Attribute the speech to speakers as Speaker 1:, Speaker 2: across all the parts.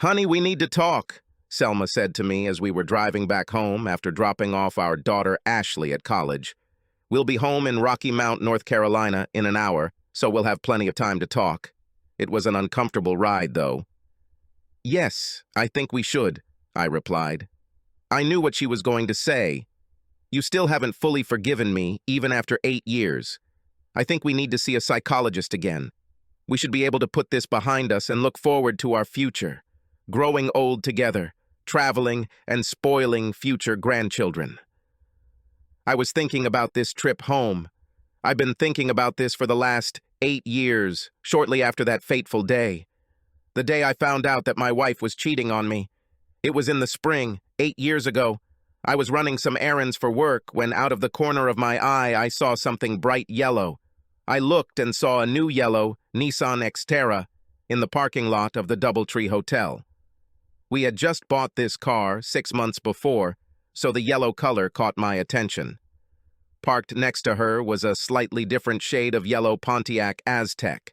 Speaker 1: Honey, we need to talk, Selma said to me as we were driving back home after dropping off our daughter Ashley at college. We'll be home in Rocky Mount, North Carolina in an hour, so we'll have plenty of time to talk. It was an uncomfortable ride, though. Yes, I think we should, I replied. I knew what she was going to say. You still haven't fully forgiven me, even after 8 years. I think we need to see a psychologist again. We should be able to put this behind us and look forward to our future, growing old together, traveling and spoiling future grandchildren. I was thinking about this trip home. I've been thinking about this for the last 8 years, shortly after that fateful day. The day I found out that my wife was cheating on me. It was in the spring, 8 years ago. I was running some errands for work when out of the corner of my eye I saw something bright yellow. I looked and saw a new yellow Nissan Xterra in the parking lot of the DoubleTree Hotel. We had just bought this car 6 months before, so the yellow color caught my attention. Parked next to her was a slightly different shade of yellow Pontiac Aztek.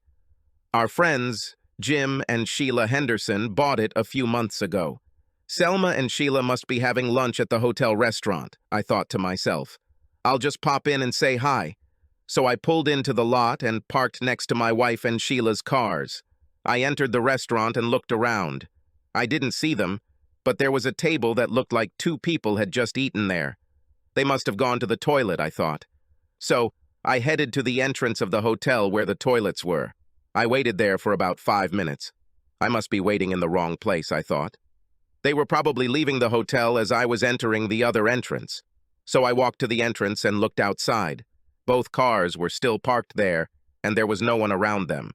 Speaker 1: Our friends, Jim and Sheila Henderson, bought it a few months ago. Selma and Sheila must be having lunch at the hotel restaurant, I thought to myself. I'll just pop in and say hi. So I pulled into the lot and parked next to my wife and Sheila's cars. I entered the restaurant and looked around. I didn't see them, but there was a table that looked like 2 people had just eaten there. They must have gone to the toilet, I thought. So I headed to the entrance of the hotel where the toilets were. I waited there for about 5 minutes. I must be waiting in the wrong place, I thought. They were probably leaving the hotel as I was entering the other entrance. So I walked to the entrance and looked outside. Both cars were still parked there, and there was no one around them.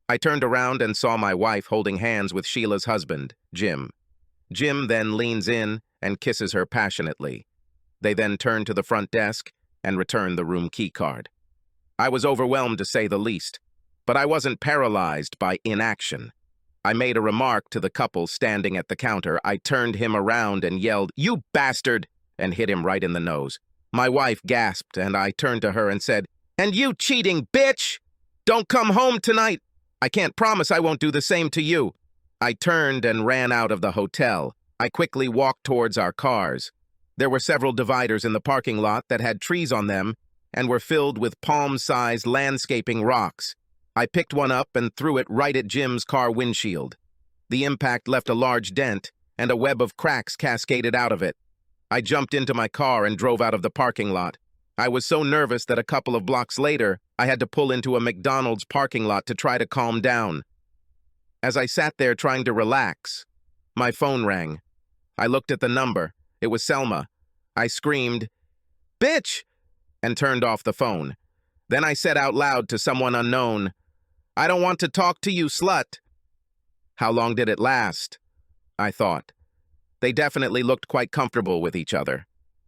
Speaker 1: I turned around and saw my wife holding hands with Sheila's husband, Jim. Jim then leans in and kisses her passionately. They then turn to the front desk and return the room key card. I was overwhelmed, to say the least, but I wasn't paralyzed by inaction. I made a remark to the couple standing at the counter. I turned him around and yelled, "You bastard!" and hit him right in the nose. My wife gasped, and I turned to her and said, "And you cheating bitch! Don't come home tonight! I can't promise I won't do the same to you." I turned and ran out of the hotel. I quickly walked towards our cars. There were several dividers in the parking lot that had trees on them and were filled with palm-sized landscaping rocks. I picked one up and threw it right at Jim's car windshield. The impact left a large dent, and a web of cracks cascaded out of it. I jumped into my car and drove out of the parking lot. I was so nervous that a couple of blocks later, I had to pull into a McDonald's parking lot to try to calm down. As I sat there trying to relax, my phone rang. I looked at the number. It was Selma. I screamed, "Bitch!" and turned off the phone. Then I said out loud to someone unknown, "I don't want to talk to you, slut." How long did it last? I thought. They definitely looked quite comfortable with each other.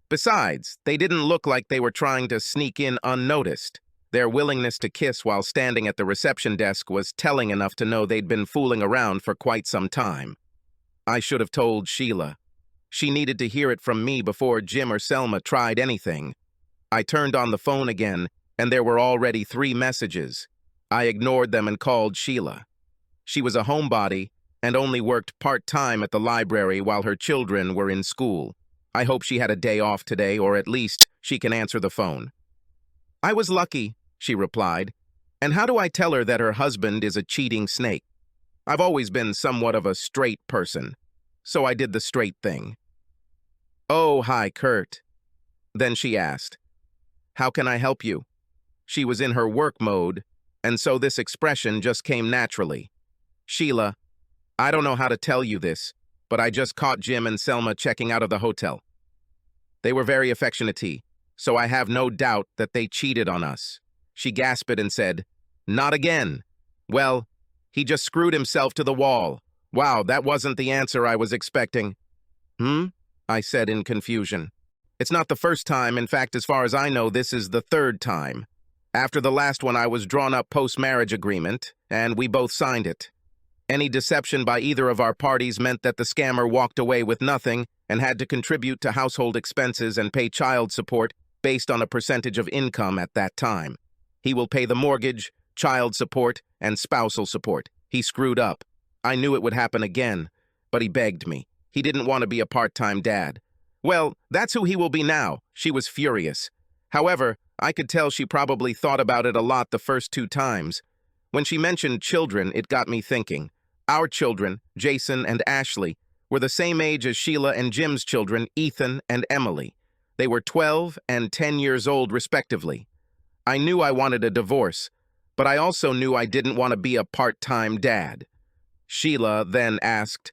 Speaker 1: Besides, they didn't look like they were trying to sneak in unnoticed. Their willingness to kiss while standing at the reception desk was telling enough to know they'd been fooling around for quite some time. I should have told Sheila. She needed to hear it from me before Jim or Selma tried anything. I turned on the phone again, and there were already 3 messages. I ignored them and called Sheila. She was a homebody and only worked part-time at the library while her children were in school. I hope she had a day off today, or at least she can answer the phone. "I was lucky," she replied. "And how do I tell her that her husband is a cheating snake? I've always been somewhat of a straight person, so I did the straight thing." "Oh, hi, Kurt." Then she asked, "How can I help you?" She was in her work mode, and so this expression just came naturally. "Sheila, I don't know how to tell you this, but I just caught Jim and Selma checking out of the hotel. They were very affectionate, so I have no doubt that they cheated on us." She gasped and said, "Not again." "Well, he just screwed himself to the wall." "Wow, that wasn't the answer I was expecting." I said in confusion. "It's not the first time. In fact, as far as I know, this is the 3rd time. After the last one, I was drawn up post-marriage agreement, and we both signed it. Any deception by either of our parties meant that the scammer walked away with nothing and had to contribute to household expenses and pay child support based on a percentage of income at that time. He will pay the mortgage, child support, and spousal support. He screwed up. I knew it would happen again. but he begged me. He didn't want to be a part-time dad. Well, that's who he will be now. She was furious. However, I could tell she probably thought about it a lot the first 2 times. When she mentioned children, it got me thinking. Our children, Jason and Ashley, were the same age as Sheila and Jim's children, Ethan and Emily. They were 12 and 10 years old, respectively. I knew I wanted a divorce, but I also knew I didn't want to be a part-time dad. Sheila then asked,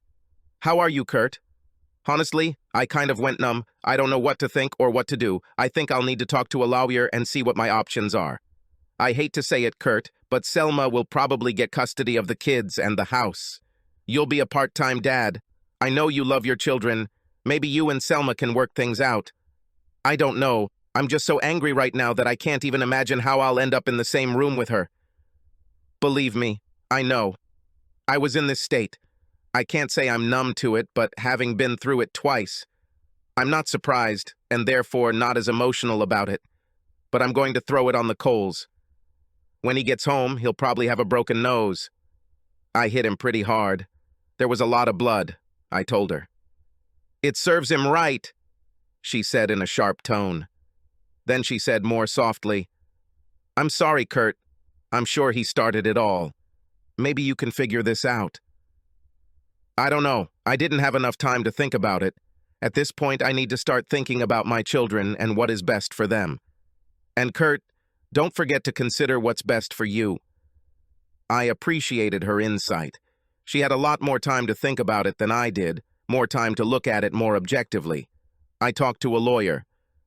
Speaker 1: "How are you, Kurt?" Honestly, I kind of went numb. I don't know what to think or what to do. I think I'll need to talk to a lawyer and see what my options are. I hate to say it, Kurt, but Selma will probably get custody of the kids and the house. You'll be a part-time dad. I know you love your children. Maybe you and Selma can work things out. I don't know. I'm just so angry right now that I can't even imagine how I'll end up in the same room with her. Believe me, I know. I was in this state. I can't say I'm numb to it, but having been through it twice, I'm not surprised and therefore not as emotional about it. But I'm going to throw it on the coals. When he gets home, he'll probably have a broken nose. I hit him pretty hard. There was a lot of blood, I told her. It serves him right, she said in a sharp tone. Then she said more softly, I'm sorry, Kurt. I'm sure he started it all. Maybe you can figure this out. I don't know. I didn't have enough time to think about it. At this point, I need to start thinking about my children and what is best for them. And Kurt, don't forget to consider what's best for you. I appreciated her insight. She had a lot more time to think about it than I did, more time to look at it more objectively. I talked to a lawyer.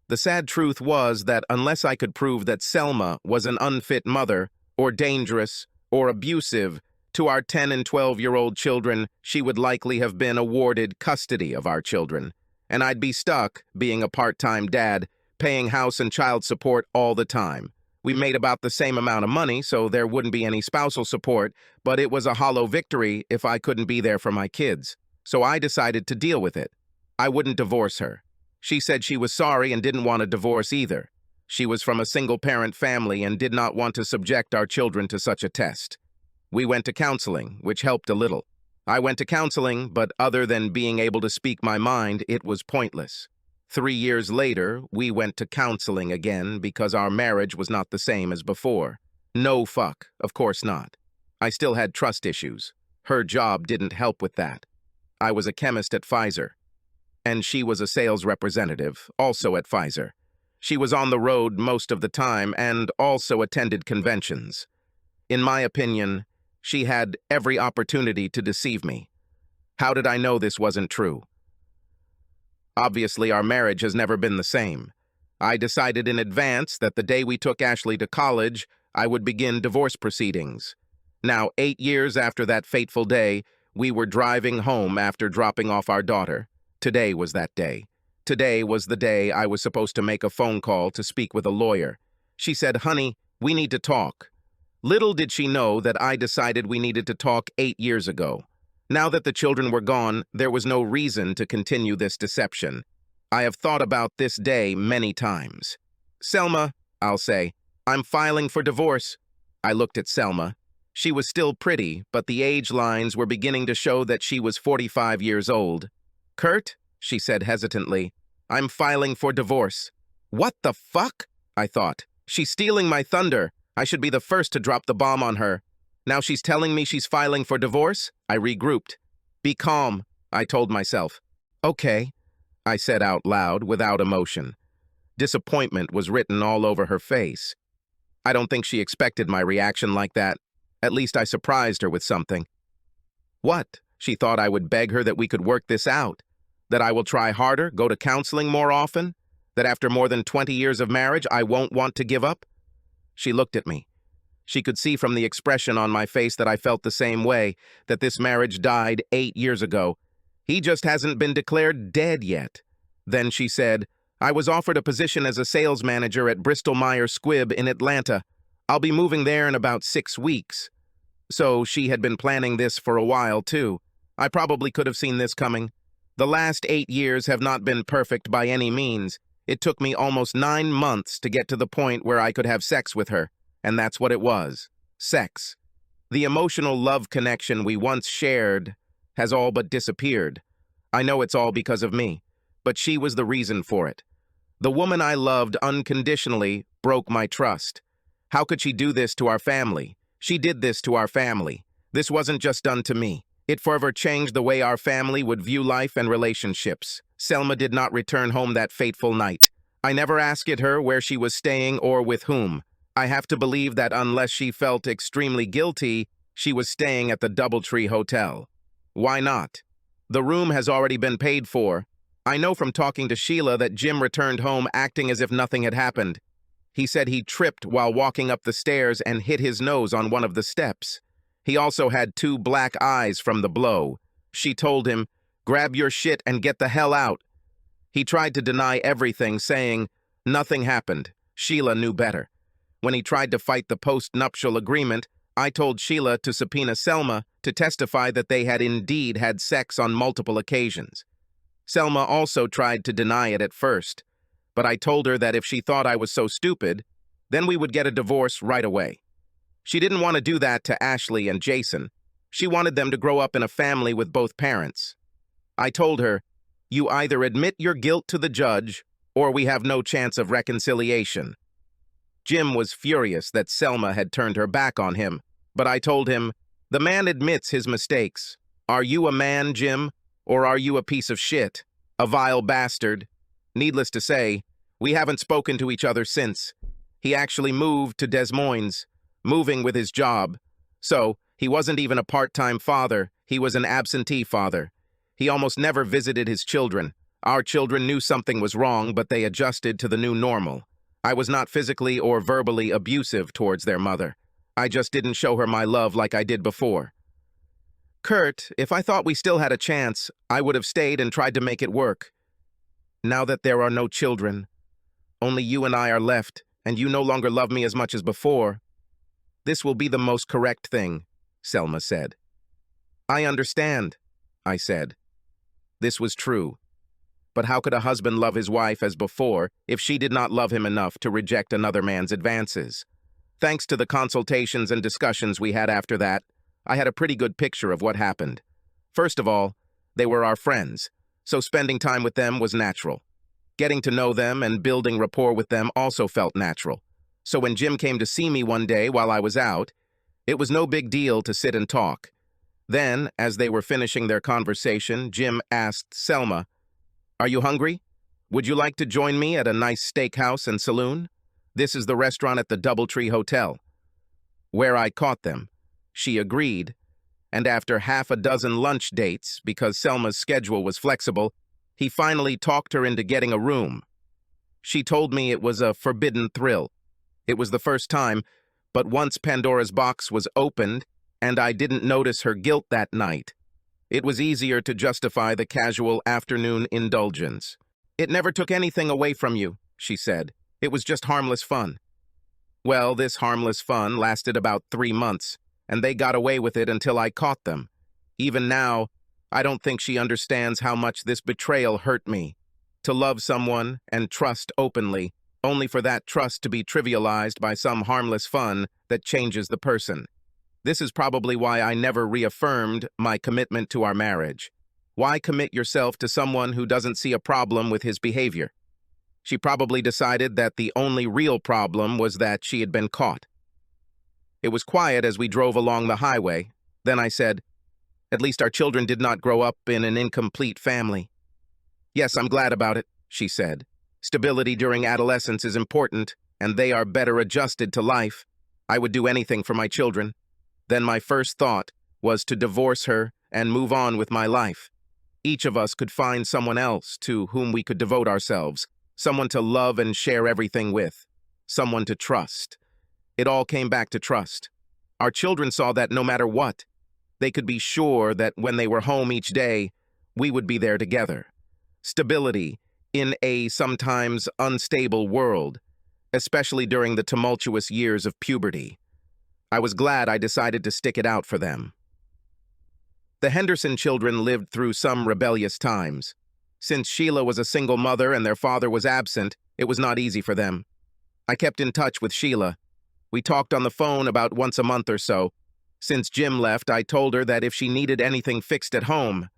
Speaker 1: The sad truth was that unless I could prove that Selma was an unfit mother, or dangerous, or abusive, to our 10 and 12-year-old children, she would likely have been awarded custody of our children. And I'd be stuck, being a part-time dad, paying house and child support all the time. We made about the same amount of money, so there wouldn't be any spousal support, but it was a hollow victory if I couldn't be there for my kids. So I decided to deal with it. I wouldn't divorce her. She said she was sorry and didn't want a divorce either. She was from a single-parent family and did not want to subject our children to such a test. We went to counseling, which helped a little. I went to counseling, but other than being able to speak my mind, it was pointless. 3 years later, we went to counseling again because our marriage was not the same as before. No fuck, of course not. I still had trust issues. Her job didn't help with that. I was a chemist at Pfizer, and she was a sales representative, also at Pfizer. She was on the road most of the time and also attended conventions. In my opinion, she had every opportunity to deceive me. How did I know this wasn't true? Obviously, our marriage has never been the same. I decided in advance that the day we took Ashley to college, I would begin divorce proceedings. Now, 8 years after that fateful day, we were driving home after dropping off our daughter. Today was that day. Today was the day I was supposed to make a phone call to speak with a lawyer. She said, "Honey, we need to talk." Little did she know that I decided we needed to talk 8 years ago. Now that the children were gone, there was no reason to continue this deception. I have thought about this day many times. "Selma," I'll say, "I'm filing for divorce." I looked at Selma. She was still pretty, but the age lines were beginning to show that she was 45 years old. "Kurt," she said hesitantly, "I'm filing for divorce." What the fuck? I thought. She's stealing my thunder. I should be the first to drop the bomb on her. Now she's telling me she's filing for divorce? I regrouped. "Be calm," I told myself. "Okay," I said out loud without emotion. Disappointment was written all over her face. I don't think she expected my reaction like that. At least I surprised her with something. What? She thought I would beg her that we could work this out, that I will try harder, go to counseling more often, that after more than 20 years of marriage I won't want to give up? She looked at me. She could see from the expression on my face that I felt the same way, that this marriage died 8 years ago. He just hasn't been declared dead yet. Then she said, "I was offered a position as a sales manager at Bristol-Myers Squibb in Atlanta. I'll be moving there in about 6 weeks. So she had been planning this for a while, too. I probably could have seen this coming. The last 8 years have not been perfect by any means. It took me almost 9 months to get to the point where I could have sex with her. And that's what it was. Sex. The emotional love connection we once shared has all but disappeared. I know it's all because of me, but she was the reason for it. The woman I loved unconditionally broke my trust. How could she do this to our family? She did this to our family. This wasn't just done to me. It forever changed the way our family would view life and relationships. Selma did not return home that fateful night. I never asked her where she was staying or with whom. I have to believe that unless she felt extremely guilty, she was staying at the DoubleTree Hotel. Why not? The room has already been paid for. I know from talking to Sheila that Jim returned home acting as if nothing had happened. He said he tripped while walking up the stairs and hit his nose on one of the steps. He also had 2 black eyes from the blow. She told him, "Grab your shit and get the hell out." He tried to deny everything, saying, "Nothing happened." Sheila knew better. When he tried to fight the post-nuptial agreement, I told Sheila to subpoena Selma to testify that they had indeed had sex on multiple occasions. Selma also tried to deny it at first, but I told her that if she thought I was so stupid, then we would get a divorce right away. She didn't want to do that to Ashley and Jason. She wanted them to grow up in a family with both parents. I told her, "You either admit your guilt to the judge, or we have no chance of reconciliation." Jim was furious that Selma had turned her back on him, but I told him, "The man admits his mistakes. Are you a man, Jim, or are you a piece of shit? A vile bastard?" Needless to say, we haven't spoken to each other since. He actually moved to Des Moines, moving with his job. So, he wasn't even a part-time father, he was an absentee father. He almost never visited his children. Our children knew something was wrong, but they adjusted to the new normal. I was not physically or verbally abusive towards their mother. I just didn't show her my love like I did before. Kurt, if I thought we still had a chance, I would have stayed and tried to make it work. Now that there are no children, only you and I are left, and you no longer love me as much as before, this will be the most correct thing, Selma said. I understand, I said. This was true. But how could a husband love his wife as before if she did not love him enough to reject another man's advances? Thanks to the consultations and discussions we had after that, I had a pretty good picture of what happened. First of all, they were our friends, so spending time with them was natural. Getting to know them and building rapport with them also felt natural. So when Jim came to see me one day while I was out, it was no big deal to sit and talk. Then, as they were finishing their conversation, Jim asked Selma, "Are you hungry? Would you like to join me at a nice steakhouse and saloon? This is the restaurant at the DoubleTree Hotel." Where I caught them. She agreed, and after half a dozen lunch dates, because Selma's schedule was flexible, he finally talked her into getting a room. She told me it was a forbidden thrill. It was the first time, but once Pandora's box was opened, and I didn't notice her guilt that night, it was easier to justify the casual afternoon indulgence. "It never took anything away from you," she said. "It was just harmless fun." Well, this harmless fun lasted about 3 months, and they got away with it until I caught them. Even now, I don't think she understands how much this betrayal hurt me. To love someone and trust openly, only for that trust to be trivialized by some harmless fun that changes the person. This is probably why I never reaffirmed my commitment to our marriage. Why commit yourself to someone who doesn't see a problem with his behavior? She probably decided that the only real problem was that she had been caught. It was quiet as we drove along the highway. Then I said, "At least our children did not grow up in an incomplete family." "Yes, I'm glad about it," she said. "Stability during adolescence is important, and they are better adjusted to life. I would do anything for my children." Then my first thought was to divorce her and move on with my life. Each of us could find someone else to whom we could devote ourselves, someone to love and share everything with, someone to trust. It all came back to trust. Our children saw that no matter what, they could be sure that when they were home each day, we would be there together. Stability in a sometimes unstable world, especially during the tumultuous years of puberty. I was glad I decided to stick it out for them. The Henderson children lived through some rebellious times. Since Sheila was a single mother and their father was absent, it was not easy for them. I kept in touch with Sheila. We talked on the phone about once a month or so. Since Jim left, I told her that if she needed anything fixed at home,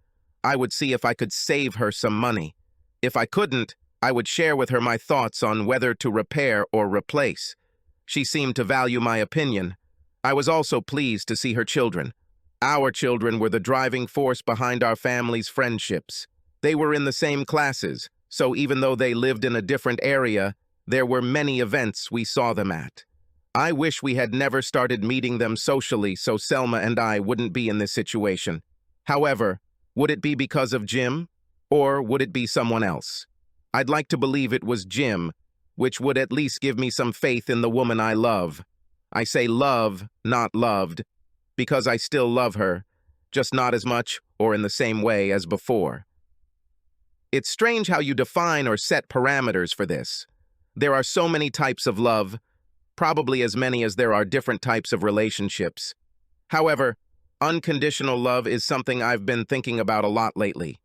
Speaker 1: I would see if I could save her some money. If I couldn't, I would share with her my thoughts on whether to repair or replace. She seemed to value my opinion. I was also pleased to see her children. Our children were the driving force behind our family's friendships. They were in the same classes, so even though they lived in a different area, there were many events we saw them at. I wish we had never started meeting them socially so Selma and I wouldn't be in this situation. However, would it be because of Jim, or would it be someone else? I'd like to believe it was Jim, which would at least give me some faith in the woman I love. I say love, not loved, because I still love her, just not as much or in the same way as before. It's strange how you define or set parameters for this. There are so many types of love, probably as many as there are different types of relationships. However, unconditional love is something I've been thinking about a lot lately.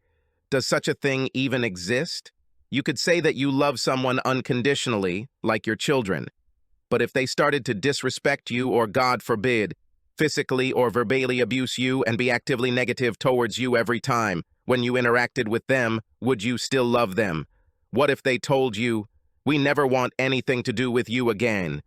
Speaker 1: Does such a thing even exist? You could say that you love someone unconditionally, like your children. But if they started to disrespect you or, God forbid, physically or verbally abuse you and be actively negative towards you every time when you interacted with them, would you still love them? What if they told you, "We never want anything to do with you again,"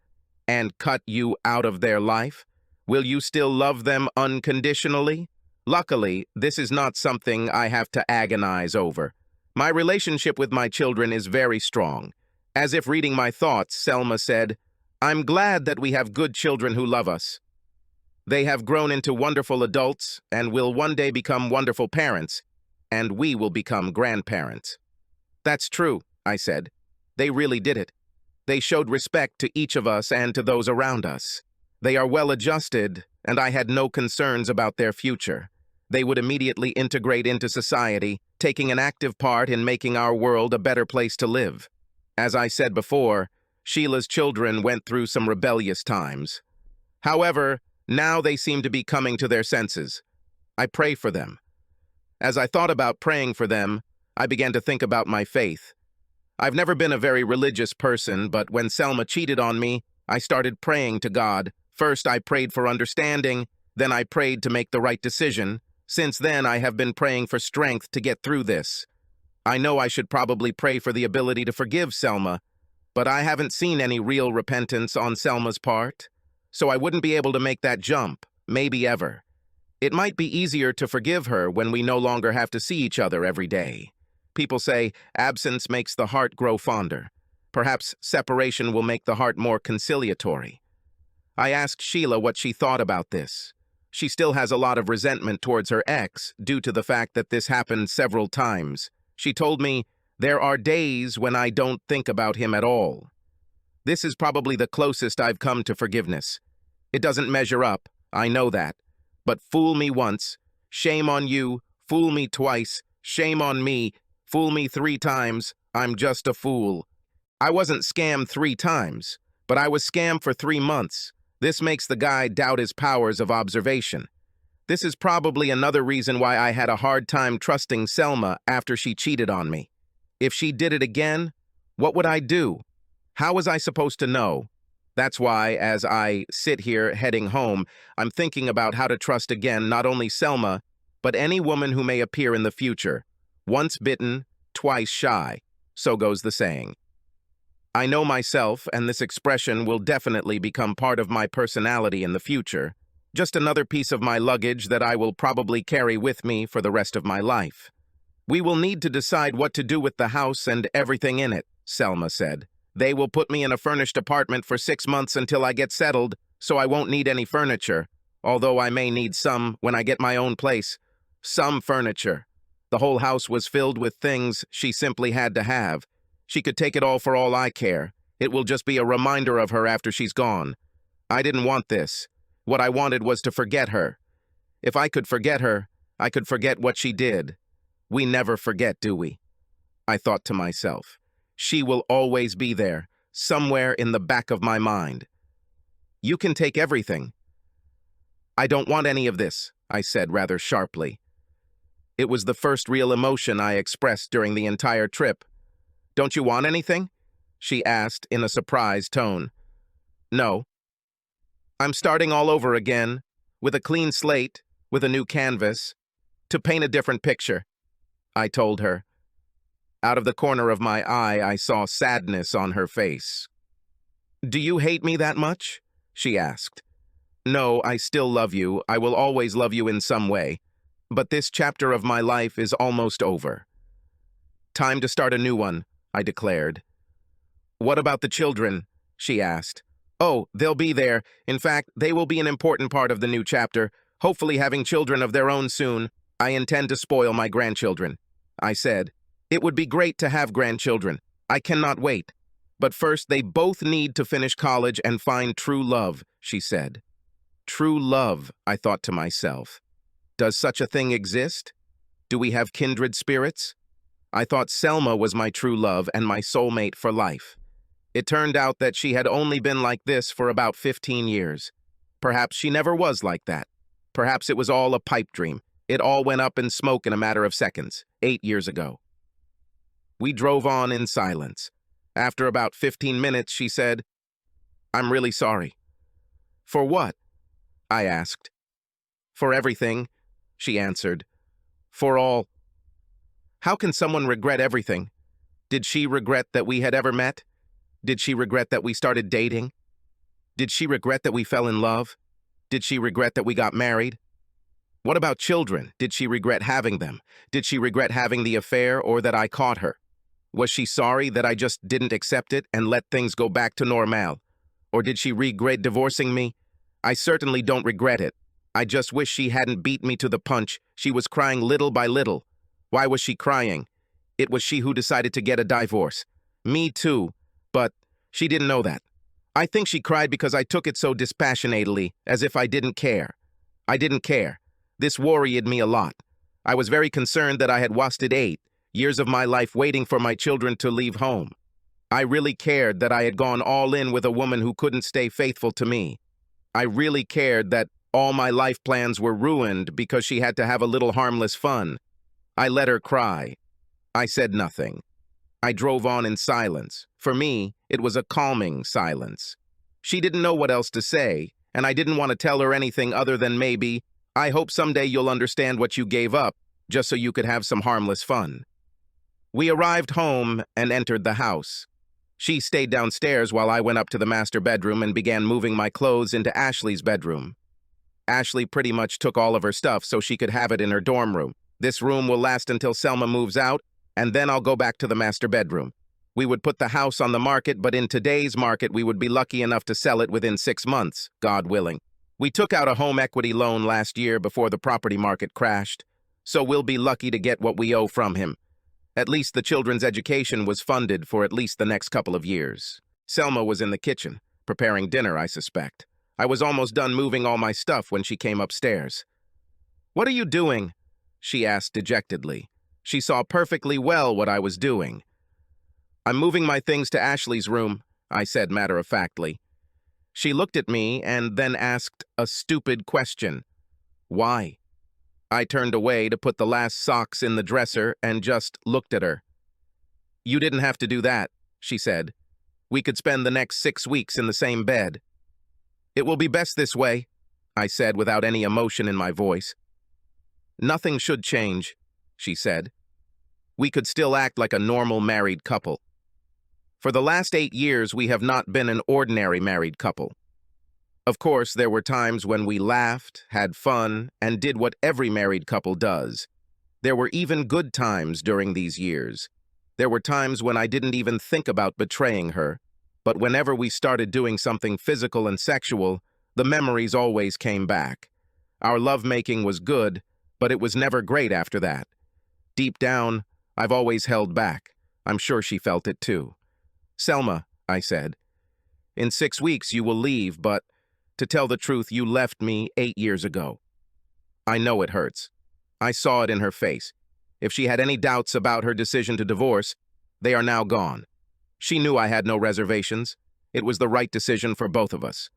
Speaker 1: and cut you out of their life? Will you still love them unconditionally? Luckily, this is not something I have to agonize over. My relationship with my children is very strong. As if reading my thoughts, Selma said, "I'm glad that we have good children who love us. They have grown into wonderful adults and will one day become wonderful parents, and we will become grandparents." "That's true," I said. "They really did it. They showed respect to each of us and to those around us. They are well adjusted, and I had no concerns about their future. They would immediately integrate into society, taking an active part in making our world a better place to live." As I said before, Sheila's children went through some rebellious times. However, now they seem to be coming to their senses. I pray for them. As I thought about praying for them, I began to think about my faith. I've never been a very religious person, but when Selma cheated on me, I started praying to God. First, I prayed for understanding, then I prayed to make the right decision. Since then, I have been praying for strength to get through this. I know I should probably pray for the ability to forgive Selma, but I haven't seen any real repentance on Selma's part, so I wouldn't be able to make that jump, maybe ever. It might be easier to forgive her when we no longer have to see each other every day. People say absence makes the heart grow fonder. Perhaps separation will make the heart more conciliatory. I asked Sheila what she thought about this. She still has a lot of resentment towards her ex due to the fact that this happened several times. She told me, "There are days when I don't think about him at all." This is probably the closest I've come to forgiveness. It doesn't measure up, I know that. But fool me once, shame on you. Fool me twice, shame on me. Fool me 3 times, I'm just a fool. I wasn't scammed 3 times, but I was scammed for 3 months. This makes the guy doubt his powers of observation. This is probably another reason why I had a hard time trusting Selma after she cheated on me. If she did it again, what would I do? How was I supposed to know? That's why, as I sit here heading home, I'm thinking about how to trust again not only Selma, but any woman who may appear in the future. Once bitten, twice shy, so goes the saying. I know myself, and this expression will definitely become part of my personality in the future. Just another piece of my luggage that I will probably carry with me for the rest of my life. "We will need to decide what to do with the house and everything in it," Selma said. "They will put me in a furnished apartment for 6 months until I get settled, so I won't need any furniture, although I may need some when I get my own place. Some furniture." The whole house was filled with things she simply had to have. She could take it all for all I care. It will just be a reminder of her after she's gone. I didn't want this. What I wanted was to forget her. If I could forget her, I could forget what she did. We never forget, do we? I thought to myself. She will always be there, somewhere in the back of my mind. "You can take everything." "I don't want any of this," I said rather sharply. It was the first real emotion I expressed during the entire trip. "Don't you want anything?" she asked in a surprised tone. "No." "I'm starting all over again. with a clean slate, with a new canvas, to paint a different picture, I told her. Out of the corner of my eye, I saw sadness on her face. Do you hate me that much? She asked. No, I still love you. I will always love you in some way. But this chapter of my life is almost over. Time to start a new one, I declared. What about the children? She asked. Oh, they'll be there. In fact, they will be an important part of the new chapter, hopefully having children of their own soon. I intend to spoil my grandchildren, I said. It would be great to have grandchildren. I cannot wait. But first, they both need to finish college and find true love, she said. True love, I thought to myself. Does such a thing exist? Do we have kindred spirits? I thought Selma was my true love and my soulmate for life. It turned out that she had only been like this for about 15 years. Perhaps she never was like that. Perhaps it was all a pipe dream. It all went up in smoke in a matter of seconds, 8 years ago. We drove on in silence. After about 15 minutes, she said, I'm really sorry. For what? I asked. For everything, she answered. For all. How can someone regret everything? Did she regret that we had ever met? Did she regret that we started dating? Did she regret that we fell in love? Did she regret that we got married? What about children? Did she regret having them? Did she regret having the affair or that I caught her? Was she sorry that I just didn't accept it and let things go back to normal? Or did she regret divorcing me? I certainly don't regret it. I just wish she hadn't beat me to the punch. She was crying little by little. Why was she crying? It was she who decided to get a divorce. Me too, but she didn't know that. I think she cried because I took it so dispassionately, as if I didn't care. I didn't care. This worried me a lot. I was very concerned that I had wasted 8 years of my life waiting for my children to leave home. I really cared that I had gone all in with a woman who couldn't stay faithful to me. I really cared that all my life plans were ruined because she had to have a little harmless fun. I let her cry. I said nothing. I drove on in silence. For me, it was a calming silence. She didn't know what else to say, and I didn't want to tell her anything other than maybe, I hope someday you'll understand what you gave up, just so you could have some harmless fun. We arrived home and entered the house. She stayed downstairs while I went up to the master bedroom and began moving my clothes into Ashley's bedroom. Ashley pretty much took all of her stuff so she could have it in her dorm room. This room will last until Selma moves out, and then I'll go back to the master bedroom. We would put the house on the market, but in today's market, we would be lucky enough to sell it within 6 months, God willing. We took out a home equity loan last year before the property market crashed, so we'll be lucky to get what we owe from him. At least the children's education was funded for at least the next couple of years. Selma was in the kitchen, preparing dinner, I suspect. I was almost done moving all my stuff when she came upstairs. What are you doing? She asked dejectedly. She saw perfectly well what I was doing. I'm moving my things to Ashley's room, I said matter-of-factly. She looked at me and then asked a stupid question. Why? I turned away to put the last socks in the dresser and just looked at her. You didn't have to do that, she said. We could spend the next 6 weeks in the same bed. It will be best this way, I said without any emotion in my voice. Nothing should change, she said. We could still act like a normal married couple. For the last 8 years, we have not been an ordinary married couple. Of course, there were times when we laughed, had fun, and did what every married couple does. There were even good times during these years. There were times when I didn't even think about betraying her, but whenever we started doing something physical and sexual, the memories always came back. Our lovemaking was good, but it was never great after that. Deep down, I've always held back. I'm sure she felt it too. Selma, I said, in 6 weeks you will leave, but to tell the truth, you left me 8 years ago. I know it hurts. I saw it in her face. If she had any doubts about her decision to divorce, they are now gone. She knew I had no reservations. It was the right decision for both of us.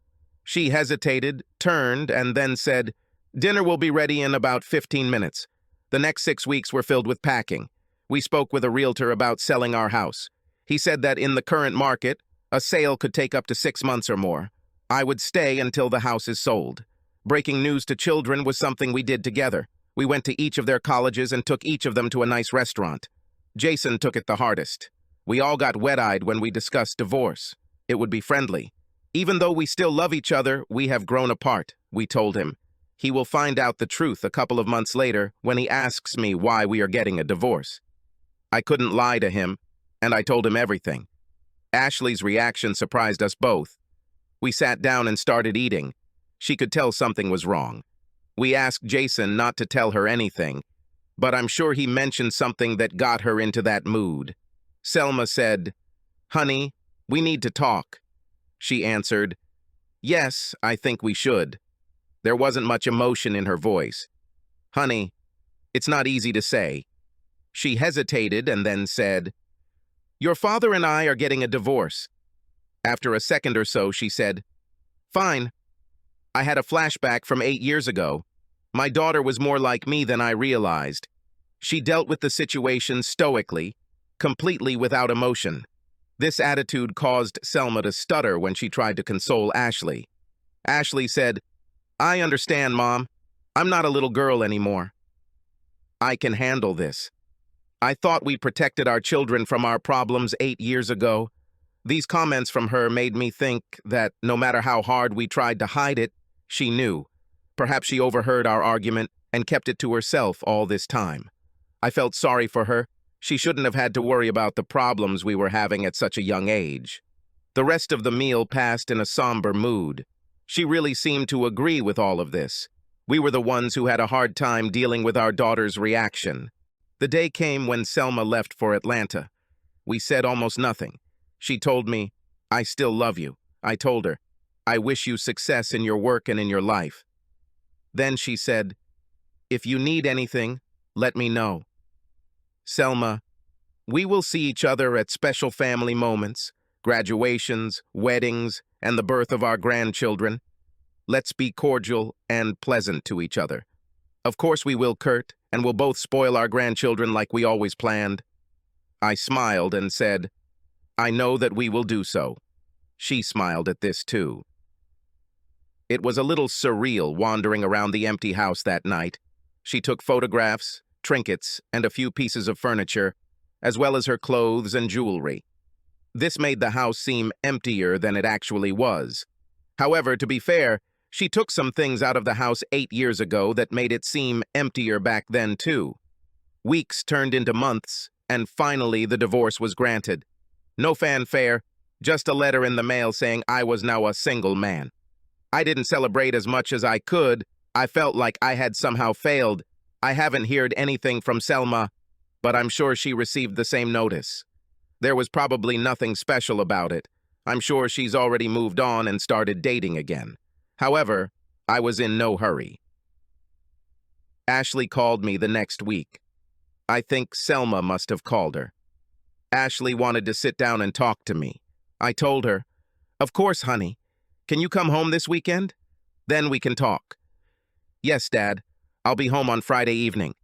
Speaker 1: She hesitated, turned, and then said, Dinner will be ready in about 15 minutes. The next 6 weeks were filled with packing. We spoke with a realtor about selling our house. He said that in the current market, a sale could take up to 6 months or more. I would stay until the house is sold. Breaking news to children was something we did together. We went to each of their colleges and took each of them to a nice restaurant. Jason took it the hardest. We all got wet-eyed when we discussed divorce. It would be friendly. Even though we still love each other, we have grown apart, we told him. He will find out the truth a couple of months later when he asks me why we are getting a divorce. I couldn't lie to him, and I told him everything. Ashley's reaction surprised us both. We sat down and started eating. She could tell something was wrong. We asked Jason not to tell her anything, but I'm sure he mentioned something that got her into that mood. Selma said, "Honey, we need to talk." She answered, "Yes, I think we should." There wasn't much emotion in her voice. "Honey, it's not easy to say." She hesitated and then said, "Your father and I are getting a divorce." After a second or so, she said, "Fine." I had a flashback from 8 years ago. My daughter was more like me than I realized. She dealt with the situation stoically, completely without emotion. This attitude caused Selma to stutter when she tried to console Ashley. Ashley said, "I understand, Mom. I'm not a little girl anymore. I can handle this. I thought we protected our children from our problems 8 years ago." These comments from her made me think that no matter how hard we tried to hide it, she knew. Perhaps she overheard our argument and kept it to herself all this time. I felt sorry for her. She shouldn't have had to worry about the problems we were having at such a young age. The rest of the meal passed in a somber mood. She really seemed to agree with all of this. We were the ones who had a hard time dealing with our daughter's reaction. The day came when Selma left for Atlanta. We said almost nothing. She told me, "I still love you." I told her, "I wish you success in your work and in your life." Then she said, "If you need anything, let me know." Selma, we will see each other at special family moments, graduations, weddings, and the birth of our grandchildren. Let's be cordial and pleasant to each other. Of course we will, Kurt, and we'll both spoil our grandchildren like we always planned. I smiled and said, "I know that we will do so." She smiled at this too. It was a little surreal wandering around the empty house that night. She took photographs, trinkets, and a few pieces of furniture, as well as her clothes and jewelry. This made the house seem emptier than it actually was. However, to be fair, she took some things out of the house 8 years ago that made it seem emptier back then too. Weeks turned into months, and finally the divorce was granted. No fanfare, just a letter in the mail saying I was now a single man. I didn't celebrate as much as I could. I felt like I had somehow failed. I haven't heard anything from Selma, but I'm sure she received the same notice. There was probably nothing special about it. I'm sure she's already moved on and started dating again. However, I was in no hurry. Ashley called me the next week. I think Selma must have called her. Ashley wanted to sit down and talk to me. I told her, "Of course, honey. Can you come home this weekend? Then we can talk." "Yes, Dad. I'll be home on Friday evening."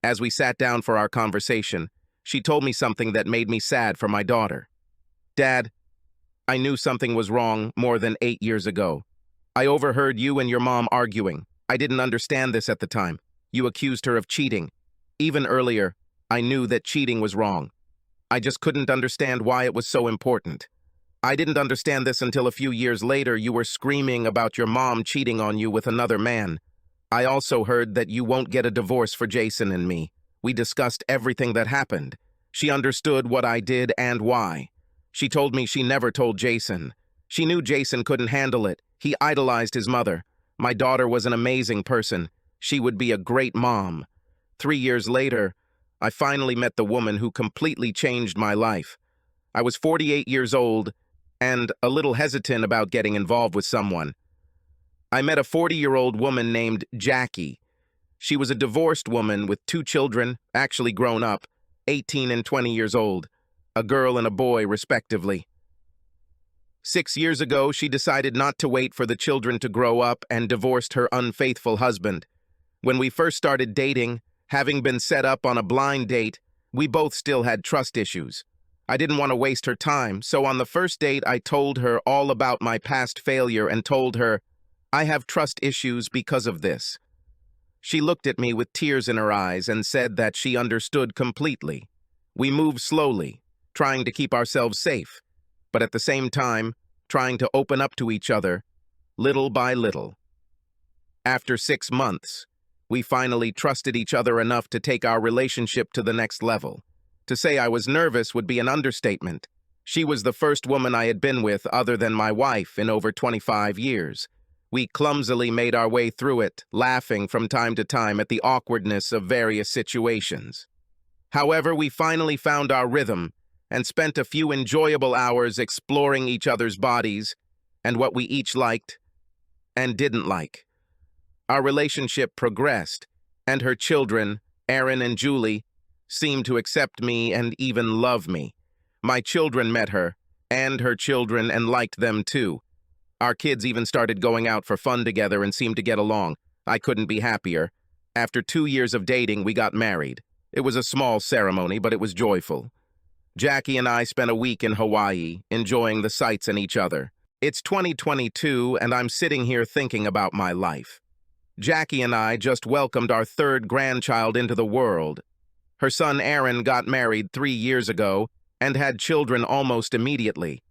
Speaker 1: As we sat down for our conversation, she told me something that made me sad for my daughter. "Dad, I knew something was wrong more than 8 years ago. I overheard you and your mom arguing. I didn't understand this at the time. You accused her of cheating. Even earlier, I knew that cheating was wrong. I just couldn't understand why it was so important. I didn't understand this until a few years later you were screaming about your mom cheating on you with another man. I also heard that you won't get a divorce for Jason and me. We discussed everything that happened. She understood what I did and why. She told me she never told Jason. She knew Jason couldn't handle it. He idolized his mother. My daughter was an amazing person. She would be a great mom. 3 years later, I finally met the woman who completely changed my life. I was 48 years old and a little hesitant about getting involved with someone. I met a 40-year-old woman named Jackie. She was a divorced woman with 2 children, actually grown up, 18 and 20 years old, a girl and a boy, respectively. 6 years ago, she decided not to wait for the children to grow up and divorced her unfaithful husband. When we first started dating, having been set up on a blind date, we both still had trust issues. I didn't want to waste her time, so on the first date I told her all about my past failure and told her, I have trust issues because of this. She looked at me with tears in her eyes and said that she understood completely. We moved slowly, trying to keep ourselves safe, but at the same time, trying to open up to each other, little by little. After 6 months, we finally trusted each other enough to take our relationship to the next level. To say I was nervous would be an understatement. She was the first woman I had been with other than my wife in over 25 years. We clumsily made our way through it, laughing from time to time at the awkwardness of various situations. However, we finally found our rhythm and spent a few enjoyable hours exploring each other's bodies and what we each liked and didn't like. Our relationship progressed, and her children, Aaron and Julie, seemed to accept me and even love me. My children met her, and her children, and liked them too. Our kids even started going out for fun together and seemed to get along. I couldn't be happier. After 2 years of dating, we got married. It was a small ceremony, but it was joyful. Jackie and I spent a week in Hawaii, enjoying the sights and each other. It's 2022, and I'm sitting here thinking about my life. Jackie and I just welcomed our 3rd grandchild into the world. Her son Aaron got married 3 years ago and had children almost immediately.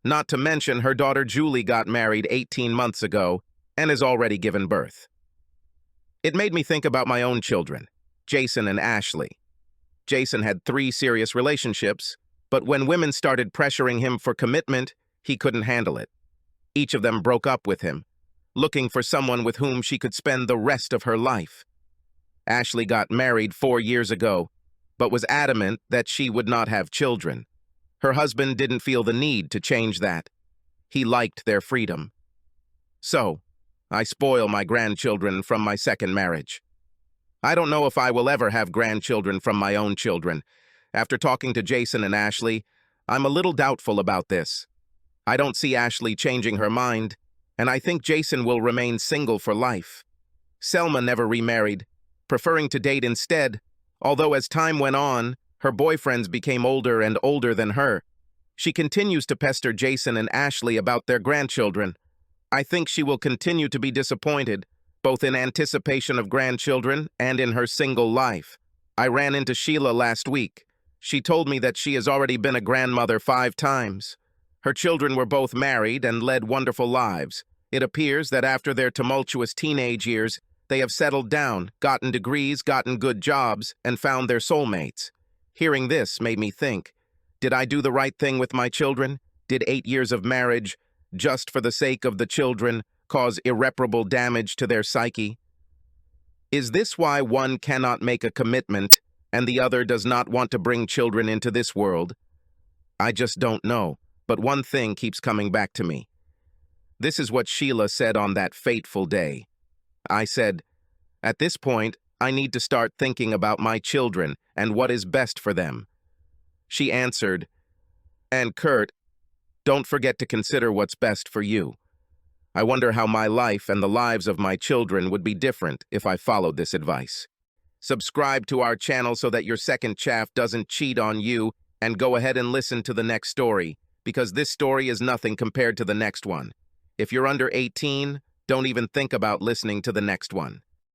Speaker 1: Not to mention her daughter Julie got married 18 months ago and has already given birth. It made me think about my own children, Jason and Ashley. Jason had 3 serious relationships, but when women started pressuring him for commitment, he couldn't handle it. Each of them broke up with him, looking for someone with whom she could spend the rest of her life. Ashley got married 4 years ago, but was adamant that she would not have children. Her husband didn't feel the need to change that. He liked their freedom. So, I spoil my grandchildren from my second marriage. I don't know if I will ever have grandchildren from my own children. After talking to Jason and Ashley, I'm a little doubtful about this. I don't see Ashley changing her mind, and I think Jason will remain single for life. Selma never remarried, preferring to date instead, although as time went on, her boyfriends became older and older than her. She continues to pester Jason and Ashley about their grandchildren. I think she will continue to be disappointed, both in anticipation of grandchildren and in her single life. I ran into Sheila last week. She told me that she has already been a grandmother 5 times. Her children were both married and led wonderful lives. It appears that after their tumultuous teenage years, they have settled down, gotten degrees, gotten good jobs, and found their soulmates. Hearing this made me think, did I do the right thing with my children? Did 8 years of marriage, just for the sake of the children, cause irreparable damage to their psyche? Is this why one cannot make a commitment and the other does not want to bring children into this world? I just don't know, but one thing keeps coming back to me. This is what Sheila said on that fateful day. I said, at this point, I need to start thinking about my children and what is best for them. She answered, and Kurt, don't forget to consider what's best for you. I wonder how my life and the lives of my children would be different if I followed this advice. Subscribe to our channel so that your second chaff doesn't cheat on you, and go ahead and listen to the next story, because this story is nothing compared to the next one. If you're under 18, don't even think about listening to the next one.